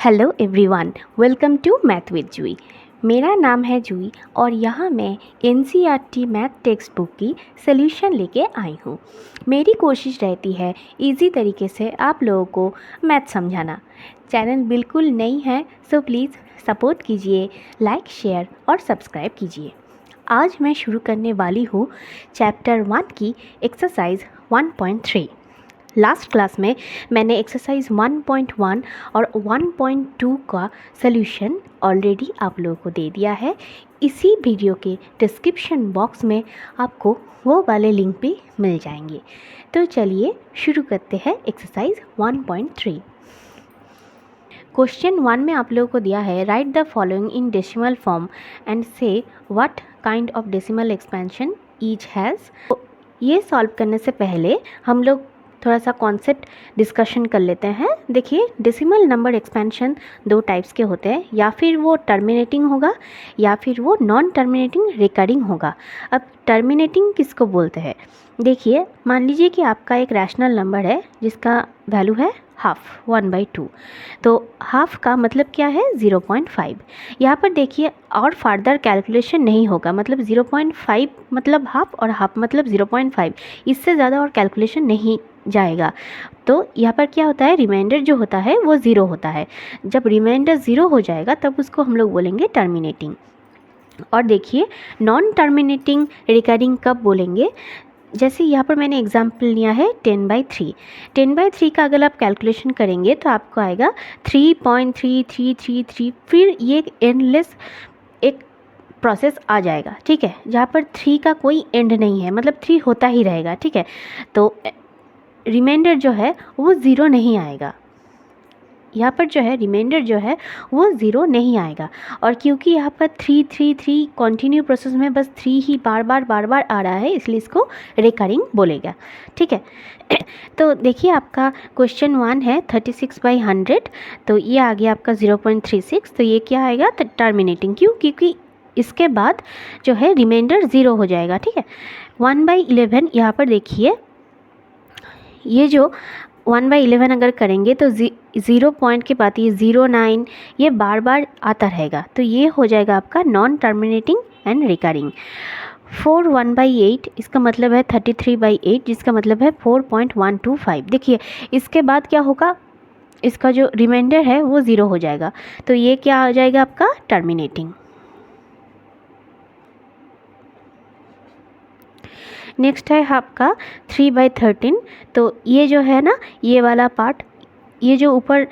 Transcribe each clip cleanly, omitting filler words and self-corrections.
Hello everyone, welcome to math with Jui. मेरा नाम है जूई और यहाँ मैं एनसीईआरटी मैथ टेक्स्ट बुक की सॉल्यूशन लेके आई हूँ। मेरी कोशिश रहती है इजी तरीके से आप लोगों को मैथ समझाना। चैनल बिल्कुल नई है, सो प्लीज़ सपोर्ट कीजिए, लाइक शेयर और सब्सक्राइब कीजिए। आज मैं शुरू करने वाली हूँ चैप्टर 1 की एक्सरसाइज 1.3। लास्ट क्लास में मैंने एक्सरसाइज 1.1 और 1.2 का सॉल्यूशन ऑलरेडी आप लोगों को दे दिया है। इसी वीडियो के डिस्क्रिप्शन बॉक्स में आपको वो वाले लिंक भी मिल जाएंगे। तो चलिए शुरू करते हैं एक्सरसाइज 1.3। क्वेश्चन 1 में आप लोगों को दिया है, write the following in decimal form and say what kind of decimal expansion each has. ये सॉल्व करने से पहले हम लोग थोड़ा सा कॉन्सेप्ट डिस्कशन कर लेते हैं। देखिए, डेसिमल नंबर एक्सपेंशन दो टाइप्स के होते हैं, या फिर वो टर्मिनेटिंग होगा या फिर वो नॉन टर्मिनेटिंग रिकरिंग होगा। अब टर्मिनेटिंग किसको बोलते हैं? देखिए, मान लीजिए कि आपका एक रैशनल नंबर है जिसका वैल्यू है हाफ 1/2। तो हाफ का मतलब क्या है? 0.5। यहाँ पर देखिए और फर्दर कैलकुलेशन नहीं होगा, मतलब 0.5 मतलब हाफ और हाफ मतलब 0.5, इससे ज़्यादा और कैलकुलेशन नहीं जाएगा। तो यहाँ पर क्या होता है, रिमाइंडर जो होता है वो ज़ीरो होता है। जब रिमाइंडर ज़ीरो हो जाएगा तब उसको हम लोग बोलेंगे टर्मिनेटिंग। और देखिए, नॉन टर्मिनेटिंग रिकरिंग कब बोलेंगे? जैसे यहाँ पर मैंने एग्जाम्पल लिया है 10/3। 10/3 का अगर आप कैलकुलेशन करेंगे तो आपको आएगा 3.3333। फिर ये एंडलेस एक प्रोसेस आ जाएगा, ठीक है, जहाँ पर 3 का कोई एंड नहीं है, मतलब 3 होता ही रहेगा, ठीक है। तो रिमाइंडर जो है वो ज़ीरो नहीं आएगा। यहाँ पर जो है रिमाइंडर जो है वो ज़ीरो नहीं आएगा। और क्योंकि यहाँ पर 3 कंटिन्यू प्रोसेस में बस 3 ही बार बार आ रहा है, इसलिए इसको रिकरिंग बोलेगा, ठीक है। तो देखिए, आपका क्वेश्चन 1 है 36/100, तो ये आ गया आपका 0.36। तो ये क्या आएगा? टर्मिनेटिंग। क्यों? क्योंकि इसके बाद जो है रिमाइंडर ज़ीरो हो जाएगा, ठीक है। 1/11 यहाँ पर देखिए, ये जो 1/11 अगर करेंगे तो 0 पॉइंट के बाद ये 0.9 ये बार बार आता रहेगा, तो ये हो जाएगा आपका नॉन टर्मिनेटिंग एंड रिकरिंग। 4 1/8 इसका मतलब है 33/8, जिसका मतलब है 4.125। देखिए, इसके बाद क्या होगा, इसका जो रिमाइंडर है वो ज़ीरो हो जाएगा, तो ये क्या हो जाएगा आपका टर्मिनेटिंग। नेक्स्ट है आपका 3/13। तो ये जो है ना, ये वाला पार्ट, ये जो ऊपर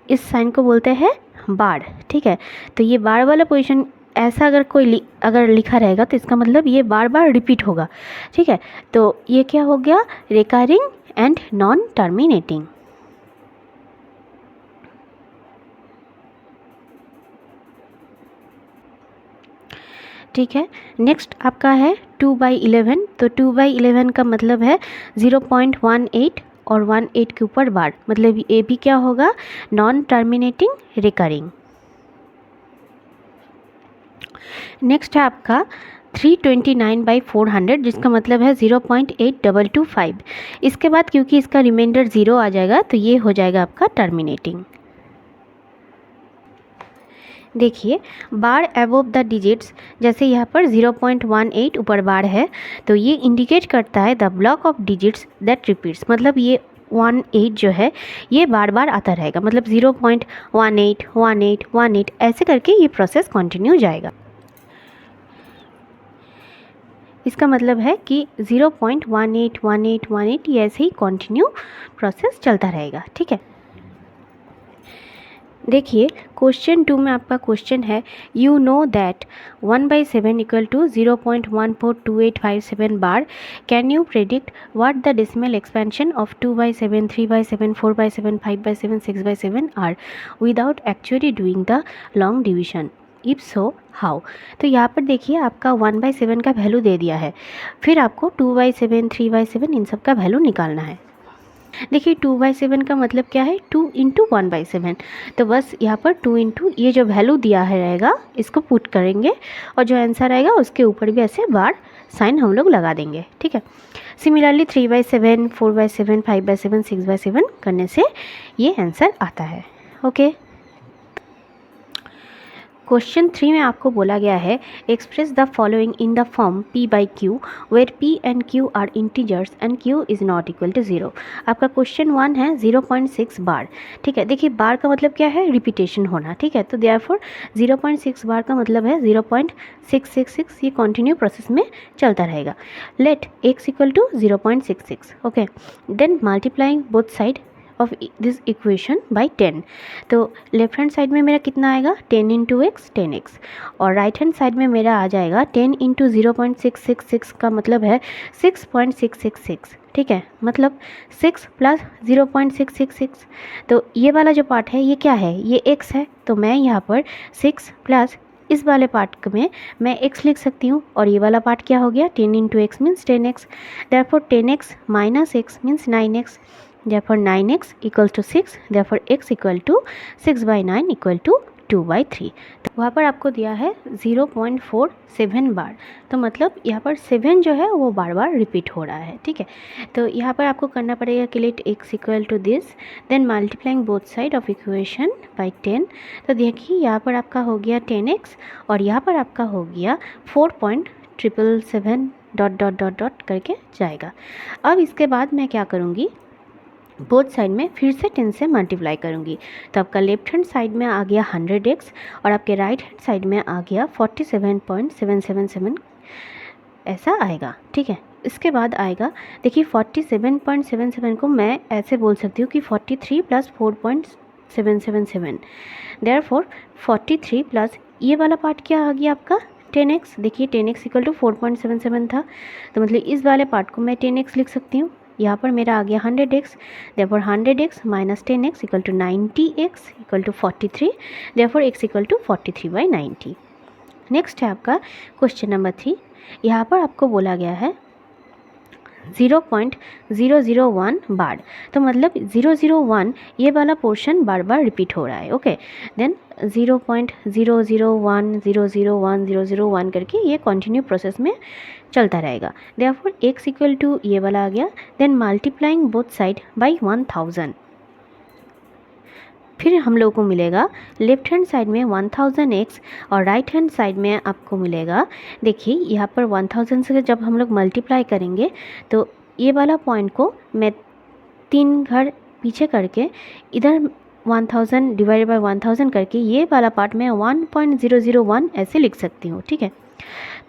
इस साइन को बोलते हैं बार, ठीक है। तो ये बार वाला पोजीशन ऐसा अगर कोई अगर लिखा रहेगा तो इसका मतलब ये बार बार रिपीट होगा, ठीक है। तो ये क्या हो गया? Recurring and non terminating. ठीक है। नेक्स्ट आपका है 2/11। तो 2/11 का मतलब है 0.18 और 18 के ऊपर बार, मतलब ये भी क्या होगा? Non terminating recurring. नेक्स्ट है आपका 329/400, जिसका मतलब है 0.8225। इसके बाद क्योंकि इसका रिमाइंडर ज़ीरो आ जाएगा तो ये हो जाएगा आपका टर्मिनेटिंग। देखिए, बार अबव द डिजिट्स, जैसे यहाँ पर 0.18 ऊपर बार है, तो ये इंडिकेट करता है the block of digits that repeats, मतलब ये 18 जो है ये बार बार आता रहेगा, मतलब 0.18 ऐसे करके ये प्रोसेस कंटिन्यू जाएगा। इसका मतलब है कि 0.18 ये ऐसे ही कंटिन्यू प्रोसेस चलता रहेगा, ठीक है। देखिए, क्वेश्चन 2 में आपका क्वेश्चन है, you know that 1/7 equal to 0.142857 bar. Can you predict what the decimal expansion of 2/7, 3/7, 4/7, 5/7, 6/7 are without actually doing the long division? If so how? तो यहाँ पर देखिए, आपका 1/7 का वैल्यू दे दिया है, फिर आपको 2/7, 3/7 इन सब का वैल्यू निकालना है। देखिए, 2/7 का मतलब क्या है? 2 × 1/7। तो बस यहाँ पर 2 × ये जो वैल्यू दिया है रहेगा इसको पुट करेंगे और जो आंसर आएगा उसके ऊपर भी ऐसे बार साइन हम लोग लगा देंगे, ठीक है। सिमिलरली 3/7, 4/7, 5/7, 6/7 करने से ये आंसर आता है। ओके। क्वेश्चन 3 में आपको बोला गया है express the following in the form p by q where p and q are integers and q is not equal to 0। आपका क्वेश्चन 1 है 0.6 बार। ठीक है, देखिए बार का मतलब क्या है, रिपीटेशन होना। ठीक है, तो देयरफॉर 0.6 बार का मतलब है 0.666, ये कंटिन्यू प्रोसेस में चलता रहेगा। Let x equal to 0.66। Okay, then multiplying both side of this equation by 10। तो लेफ्ट हैंड साइड में मेरा कितना आएगा 10 इंटू एक्स 10x, और राइट हैंड साइड में मेरा आ जाएगा 10 इंटू 0.666 का मतलब है 6.666। ठीक है, मतलब 6 प्लस 0.666। तो ये वाला जो पार्ट है ये क्या है, ये x है, तो मैं यहाँ पर 6 प्लस इस वाले पार्ट में मैं x लिख सकती हूँ, और ये वाला पार्ट क्या हो गया 10 into x means 10x। Therefore 10x minus x means 9x। therefore 9x equals to 6, therefore x equal to 6 by 9 equal to 2 by 3। तो वहाँ पर आपको दिया है 0.47 बार, तो मतलब यहाँ पर 7 जो है वो बार बार रिपीट हो रहा है। ठीक है, तो यहाँ पर आपको करना पड़ेगा कि let x equal to this, then multiplying both side of equation by 10। तो देखिए यहाँ पर आपका हो गया 10x, और यहाँ पर आपका हो गया 4.777 डॉट डॉट डॉट डॉट करके जाएगा। अब इसके बाद मैं क्या करूँगी, बोथ साइड में फिर से 10 से मल्टीप्लाई करूँगी, तो आपका लेफ्ट हैंड साइड में आ गया 100x, और आपके राइट हैंड साइड में आ गया 47.777 ऐसा आएगा। ठीक है, इसके बाद आएगा देखिए 47.77 को मैं ऐसे बोल सकती हूँ कि 43 प्लस 4.777, देयरफॉर 43 प्लस ये वाला पार्ट क्या आ गया आपका 10x। देखिए 10x इक्वल टू 4.77 था, तो मतलब इस वाले पार्ट को मैं 10x लिख सकती हूँ। यहाँ पर मेरा आ गया 100x, therefore 100x minus 10x equal to 90x equal to 43, therefore x equal to 43 by 90। Next है आपका क्वेश्चन नंबर 3। यहाँ पर आपको बोला गया है 0.001 बार, तो मतलब 001 ये वाला पोर्शन बार बार रिपीट हो रहा है। ओके, देन 0.001 001 001 करके ये कंटिन्यू प्रोसेस में चलता रहेगा। देयरफॉर x इक्वल टू ये वाला आ गया, then multiplying both side by 1000। फिर हम लोग को मिलेगा लेफ्ट हैंड साइड में 1000x, और राइट हैंड साइड में आपको मिलेगा, देखिए यहाँ पर 1000 से जब हम लोग मल्टीप्लाई करेंगे तो ये वाला पॉइंट को मैं 3 घर पीछे करके इधर 1000 डिवाइडेड बाय 1000 करके ये वाला पार्ट में 1.001 ऐसे लिख सकती हूँ। ठीक है,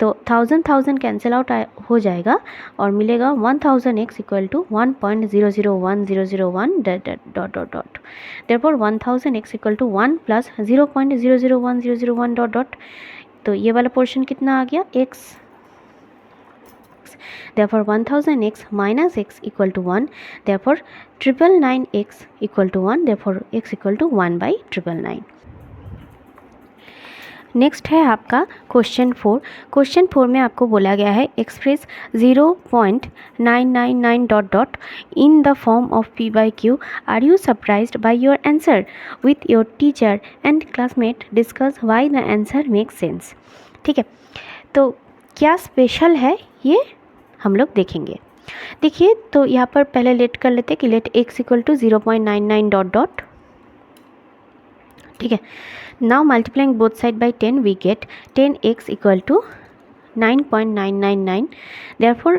तो 1000 कैंसिल आउट हो जाएगा और मिलेगा 1000x equal to 1.001001 dot dot dot dot. Therefore 1000x equal to 1 plus 0.001001 dot dot, तो ये वाला पोर्शन कितना आ गया x। Therefore 1000x minus x equal to 1, therefore 999x equal to 1, therefore x equal to 1 by 999। Next है आपका question 4। Question 4 में आपको बोला गया है express 0.999 dot dot in the form of p by q. Are you surprised by your answer with your teacher and classmate discuss why the answer make sense. ठीक है, तो क्या स्पेशल है ये हम लोग देखेंगे। देखिए तो यहाँ पर पहले लेट कर लेते कि let x equal to 0.99 dot dot. ठीक है, now multiplying both side by 10 we get 10x equal to 9.999, therefore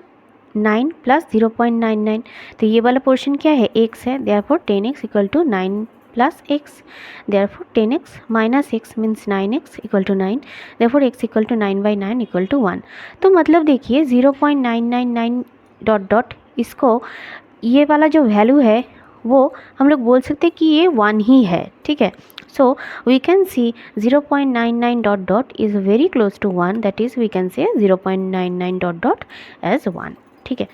9 plus 0.99, तो ये वाला पोर्शन क्या है x है, therefore 10x equal to 9 plus x, therefore 10x minus x means 9x equal to 9, therefore x equal to 9 by 9 equal to 1। तो मतलब देखिए 0.999 dot dot, इसको ये वाला जो वैल्यू है वो हम लोग बोल सकते हैं कि ये 1 ही है। ठीक है, so we can see 0.99 dot dot is very close to 1, that is we can say 0.99 dot dot as 1। ठीक है,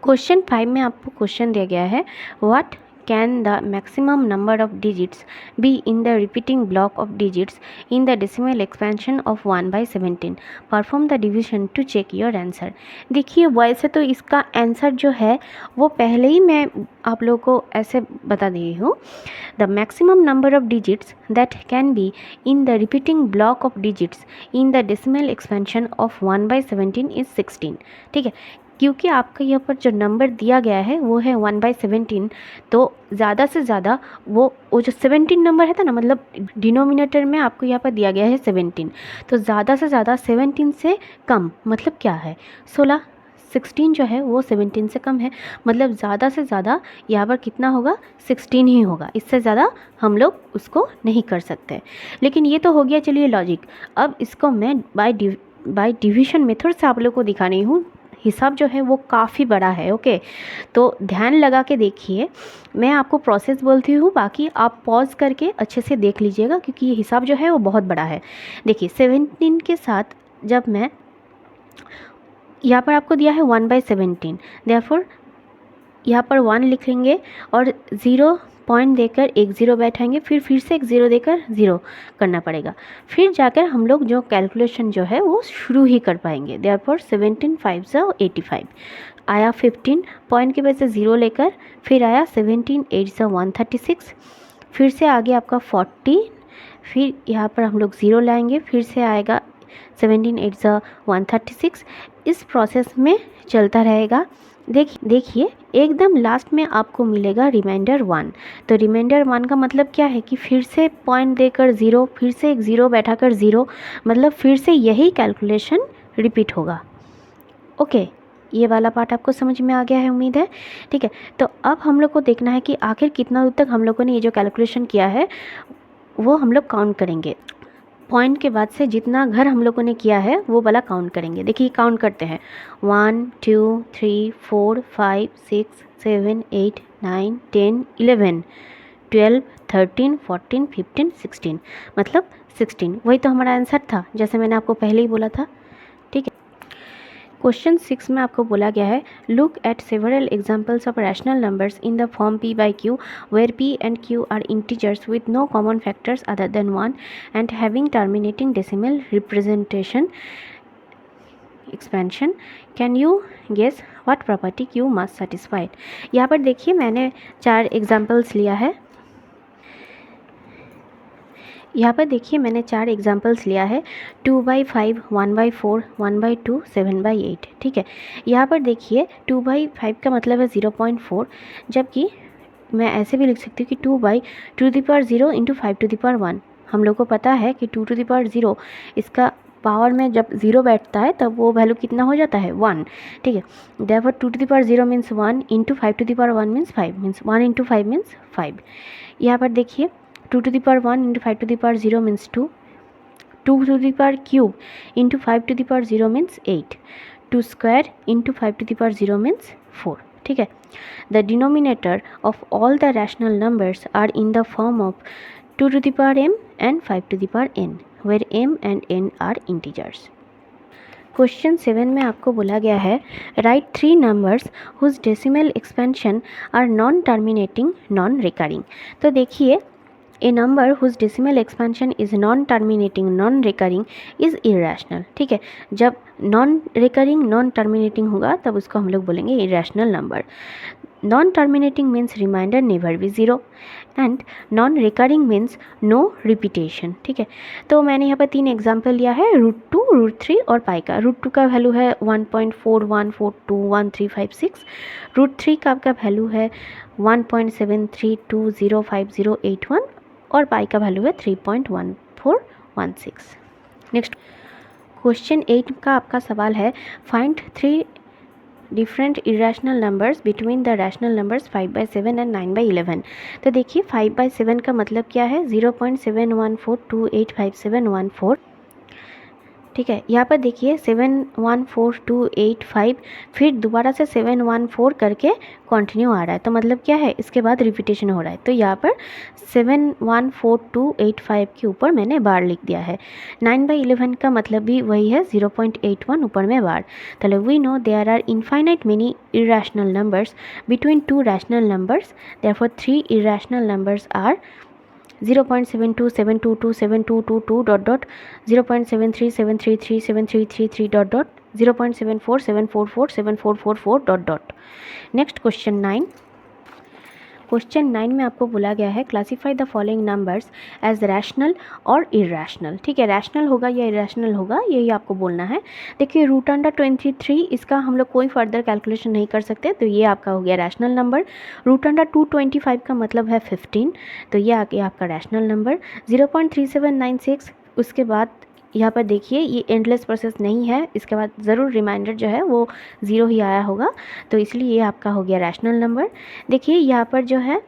क्वेश्चन 5 में आपको क्वेश्चन दिया गया है what can the maximum number of digits be in the repeating block of digits in the decimal expansion of 1 by 17? Perform the division to check your answer। देखिए वैसे तो इसका आंसर जो है वो पहले ही मैं आप लोगों को ऐसे बता दी हूँ। The maximum number of digits that can be in the repeating block of digits in the decimal expansion of 1 by 17 is 16। ठीक है, क्योंकि आपका यहाँ पर जो नंबर दिया गया है वो है 1/17, तो ज़्यादा से ज़्यादा वो जो 17 नंबर है था ना, मतलब डिनोमिनेटर में आपको यहाँ पर दिया गया है 17, तो ज़्यादा से ज़्यादा 17 से कम मतलब क्या है 16। 16 जो है वो 17 से कम है, मतलब ज़्यादा से ज़्यादा यहाँ पर कितना होगा 16 ही होगा, इससे ज़्यादा हम लोग उसको नहीं कर सकते। लेकिन ये तो हो गया चलिए लॉजिक। अब इसको मैं बाय डिवीज़न मेथड से आप लोग को दिखा रही हूँ। हिसाब जो है वो काफ़ी बड़ा है, ओके, तो ध्यान लगा के देखिए। मैं आपको प्रोसेस बोलती हूँ, बाकी आप पॉज करके अच्छे से देख लीजिएगा क्योंकि ये हिसाब जो है वो बहुत बड़ा है। देखिए 17 के साथ जब मैं यहाँ पर आपको दिया है 1/17, देयरफॉर यहाँ पर 1 लिखेंगे और 0 पॉइंट देकर एक 0 बैठाएंगे, फिर से एक 0 देकर 0 करना पड़ेगा, फिर जाकर हम लोग जो कैलकुलेशन जो है वो शुरू ही कर पाएंगे। देयरफॉर 17 5 85 आया, 15 पॉइंट की वजह से 0 लेकर, फिर आया 17 8 136, फिर से आगे आपका 40, फिर यहाँ पर हम लोग 0 लाएंगे, फिर से आएगा 17 8 136। इस प्रोसेस में चलता रहेगा। देखिए एकदम लास्ट में आपको मिलेगा रिमाइंडर 1। तो रिमाइंडर 1 का मतलब क्या है कि फिर से पॉइंट देकर 0, फिर से एक 0 बैठाकर 0, मतलब फिर से यही कैलकुलेशन रिपीट होगा। ओके, ये वाला पार्ट आपको समझ में आ गया है उम्मीद है, ठीक है। तो अब हम लोग को देखना है कि आखिर कितना दूर तक हम लोगों ने ये जो कैलकुलेशन किया है वो हम लोग काउंट करेंगे। पॉइंट के बाद से जितना घर हम लोगों ने किया है वो वाला काउंट करेंगे। देखिए काउंट करते हैं 1 2 3 4 5 6 7 8 9 10 11 12 13 14 15 16, मतलब 16। वही तो हमारा आंसर था, जैसे मैंने आपको पहले ही बोला था, ठीक है। क्वेश्चन 6 में आपको बोला गया है look at several examples of rational numbers in the form p by q where p and q are integers with no common factors other than 1 and having terminating decimal representation expansion. Can you guess what property q must satisfy? यहाँ पर देखिए मैंने 4 examples लिया है। यहाँ पर देखिए मैंने 4 एग्जाम्पल्स लिया है 2/5 1/4 1/2 7/8, ठीक है। यहाँ पर देखिए 2/5 का मतलब है 0.4, जबकि मैं ऐसे भी लिख सकती हूँ कि 2/2 इंटू 5 हम लोग को पता है कि 2 इसका पावर में जब 0 बैठता है तब वो वैल्यू कितना हो जाता है 1, ठीक है। Therefore 2 means 1 into 5 means 5, means 1 into 5 means 5। यहाँ पर देखिए 2 into 5 means 2, 2 into 5 means 8, 2 square into 5 means 4, ठीक है। The denominator of all the rational numbers are in the form of 2m and 5n where m and n are integers. Question 7 में आपको बोला गया है right 3 numbers whose decimal expansion are non terminating non recurring. तो देखिए a number whose decimal expansion is non terminating non recurring is irrational, ठीक है। जब नॉन रिकरिंग नॉन टर्मिनेटिंग होगा तब उसको हम लोग बोलेंगे irrational number. Non terminating means remainder never be 0 and non recurring means no repetition, ठीक है। तो मैंने यहाँ पर 3 एग्जाम्पल लिया है √2 √3 और पाई का। √2 का वैल्यू है 1.41421356, √3 का आपका वैल्यू है 1.73205081 और पाई का वैल्यू है 3.1416। नेक्स्ट क्वेश्चन 8 का आपका सवाल है find 3 different irrational numbers between the rational numbers 5/7 and 9/11। तो देखिए 5/7 का मतलब क्या है 0.7142857114, ठीक है। यहाँ पर देखिए 714285, फिर दोबारा से 714 करके कंटिन्यू आ रहा है, तो मतलब क्या है इसके बाद रिपीटेशन हो रहा है। तो यहाँ पर 714285 के ऊपर मैंने बार लिख दिया है। 9/11 का मतलब भी वही है 0.81 ऊपर में बार। तो we know there are infinite many irrational numbers between 2 rational numbers, therefore 3 irrational numbers are 0.72 722 7222 dot dot 0.73 733 7333 dot dot 0.74 744 7444 dot dot. Next question 9। Question 9 में आपको बोला गया है classify the following numbers as rational और irrational. ठीक है, rational होगा या इरेशनल होगा यही आपको बोलना है। देखिए रूट अंडर 23 इसका हम लोग कोई फर्दर कैलकुलेशन नहीं कर सकते, तो ये आपका हो गया रैशनल नंबर। रूट अंडर 225 का मतलब है 15, तो ये आ गया आपका रैशनल नंबर। 0.3796 उसके बाद यहाँ पर देखिए ये एंडलेस प्रोसेस नहीं है, इसके बाद ज़रूर रिमाइंडर जो है वो 0 ही आया होगा, तो इसलिए ये आपका हो गया रैशनल नंबर। देखिए यहाँ पर जो है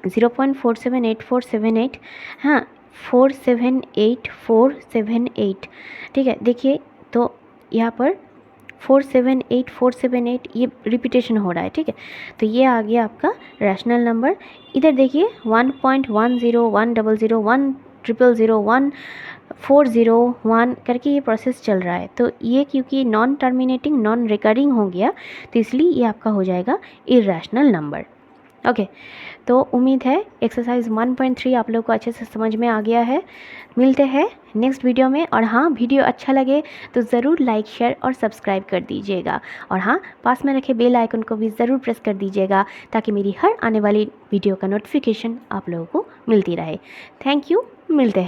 0.478478, हाँ 478478, ठीक है। देखिए तो यहाँ पर 478478 ये रिपीटेशन हो रहा है, ठीक है, तो ये आ गया आपका रैशनल नंबर। इधर देखिए 1.10 100 10001 करके ये प्रोसेस चल रहा है, तो ये क्योंकि नॉन टर्मिनेटिंग नॉन रिकरिंग हो गया, तो इसलिए ये आपका हो जाएगा इरेशनल नंबर। ओके, तो उम्मीद है एक्सरसाइज 1.3 आप लोग को अच्छे से समझ में आ गया है। मिलते हैं नेक्स्ट वीडियो में, और हाँ वीडियो अच्छा लगे तो ज़रूर लाइक शेयर और सब्सक्राइब कर दीजिएगा, और हाँ पास में रखे बेल आइकन को भी ज़रूर प्रेस कर दीजिएगा ताकि मेरी हर आने वाली वीडियो का नोटिफिकेशन आप लोगों को मिलती रहे। थैंक यू, मिलते हैं।